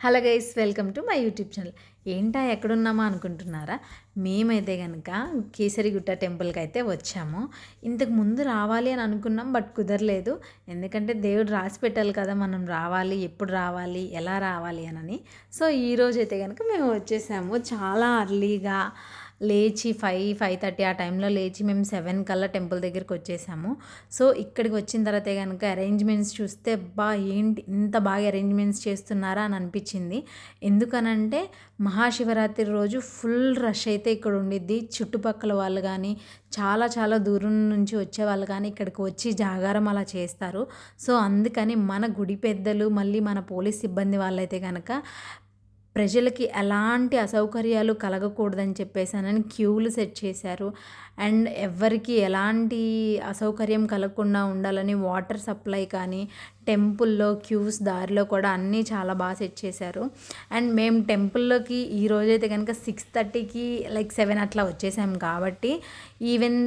Hello guys, welcome to my YouTube channel. ఏంటా ఎక్కడున్నామా అనుకుంటున్నారా? మేమైతే కనుక కేసరిగుట్ట టెంపుల్కి అయితే వచ్చాము. ఇంతకు ముందు రావాలి అని అనుకున్నాం, బట్ కుదరలేదు. ఎందుకంటే దేవుడు రాసి పెట్టాలి కదా మనం రావాలి, ఎప్పుడు రావాలి, ఎలా రావాలి అని. సో ఈరోజు అయితే కనుక మేము వచ్చేసాము. చాలా అర్లీగా లేచి 5:30 ఆ టైంలో లేచి మేము 7 కల్లా టెంపుల్ దగ్గరికి వచ్చేసాము. సో ఇక్కడికి వచ్చిన తర్వాత కనుక అరేంజ్మెంట్స్ చూస్తే ఏంటి ఇంత బాగా అరేంజ్మెంట్స్ చేస్తున్నారా అని అనిపించింది. ఎందుకనంటే మహాశివరాత్రి రోజు ఫుల్ రష్ అయితే ఇక్కడ ఉండిద్ది. చుట్టుపక్కల వాళ్ళు కానీ చాలా చాలా దూరం నుంచి వచ్చే వాళ్ళు కానీ ఇక్కడికి వచ్చి జాగారం అలా చేస్తారు. సో అందుకని మన గుడి పెద్దలు మళ్ళీ మన పోలీస్ సిబ్బంది వాళ్ళైతే కనుక ప్రజలకి ఎలాంటి అసౌకర్యాలు కలగకూడదని చెప్పేసానని క్యూలు సెట్ చేశారు. అండ్ ఎవ్వరికి ఎలాంటి అసౌకర్యం కలగకుండా ఉండాలని వాటర్ సప్లై కానీ టెంపుల్లో క్యూస్ దారిలో కూడా అన్నీ చాలా బాగా సెట్ చేశారు. అండ్ మేము టెంపుల్లోకి ఈరోజైతే కనుక 6:30కి 7 అట్లా వచ్చేసాము కాబట్టి ఈవెన్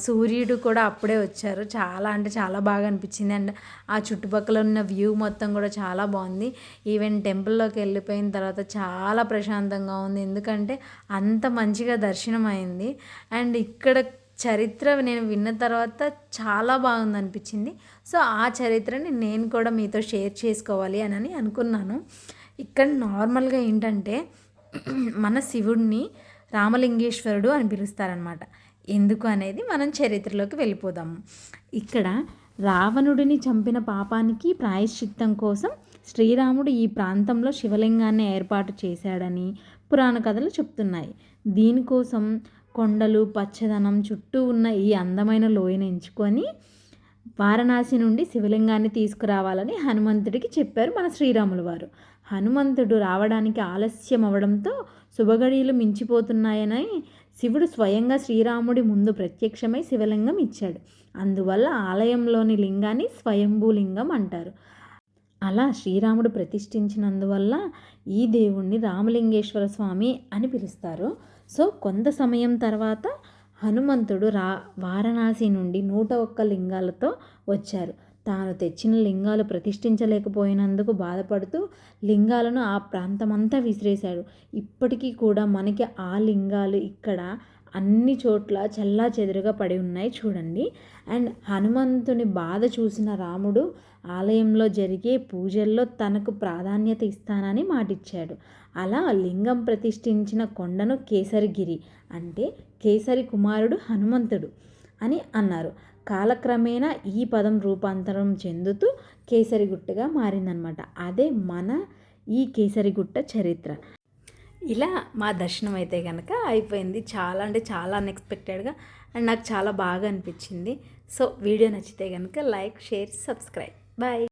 సూర్యుడు కూడా అప్పుడే వచ్చారు. చాలా అంటే చాలా బాగా అనిపించింది. అండ్ ఆ చుట్టుపక్కల ఉన్న వ్యూ మొత్తం కూడా చాలా బాగుంది. ఈవెన్ టెంపుల్లోకి వెళ్ళిపోయిన తర్వాత చాలా ప్రశాంతంగా ఉంది. ఎందుకంటే అంత మంచిగా దర్శనం అయింది. అండ్ ఇక్కడ చరిత్ర నేను విన్న తర్వాత చాలా బాగుంది అనిపించింది. సో ఆ చరిత్రని నేను కూడా మీతో షేర్ చేసుకోవాలి అని అనుకున్నాను. ఇక్కడ నార్మల్గా ఏంటంటే మన శివుడిని రామలింగేశ్వరుడు అని పిలుస్తారనమాట. ఎందుకు అనేది మనం చరిత్రలోకి వెళ్ళిపోదాము. ఇక్కడ రావణుడిని చంపిన పాపానికి ప్రాయశ్చిత్తం కోసం శ్రీరాముడు ఈ ప్రాంతంలో శివలింగాన్ని ఏర్పాటు చేశాడని పురాణ కథలు చెప్తున్నాయి. దీనికోసం కొండలు పచ్చదనం చుట్టూ ఉన్న ఈ అందమైన లోయను ఎంచుకొని వారణాసి నుండి శివలింగాన్ని తీసుకురావాలని హనుమంతుడికి చెప్పారు మన శ్రీరాములు వారు. హనుమంతుడు రావడానికి ఆలస్యం అవడంతో శుభగడియలు మించిపోతున్నాయని శివుడు స్వయంగా శ్రీరాముడి ముందు ప్రత్యక్షమై శివలింగం ఇచ్చాడు. అందువల్ల ఆలయంలోని లింగాన్ని స్వయంభూలింగం అంటారు. అలా శ్రీరాముడు ప్రతిష్ఠించినందువల్ల ఈ దేవుణ్ణి రామలింగేశ్వర స్వామి అని పిలుస్తారు. సో కొంత సమయం తర్వాత హనుమంతుడు వారణాసి నుండి 101 లింగాలతో వచ్చారు. తాను తెచ్చిన లింగాలు ప్రతిష్ఠించలేకపోయినందుకు బాధపడుతూ లింగాలను ఆ ప్రాంతమంతా విసిరేశాడు. ఇప్పటికీ కూడా మనకి ఆ లింగాలు ఇక్కడ అన్ని చోట్ల చల్లా చెదురుగా పడి ఉన్నాయి చూడండి. అండ్ హనుమంతుని బాధ చూసిన రాముడు ఆలయంలో జరిగే పూజల్లో తనకు ప్రాధాన్యత ఇస్తానని మాటిచ్చాడు. అలా లింగం ప్రతిష్ఠించిన కొండను కేసరిగిరి అంటే కేసరి కుమారుడు హనుమంతుడు అని అన్నారు. కాలక్రమేణా ఈ పదం రూపాంతరం చెందుతూ కేసరిగుట్టగా మారిందనమాట. అదే మన ఈ కేసరిగుట్ట చరిత్ర. ఇలా మా దర్శనం అయితే కనుక అయిపోయింది. చాలా అంటే చాలా అన్ఎక్స్పెక్టెడ్గా అండ్ నాకు చాలా బాగా అనిపించింది. సో వీడియో నచ్చితే కనుక లైక్, షేర్, సబ్స్క్రైబ్. బాయ్.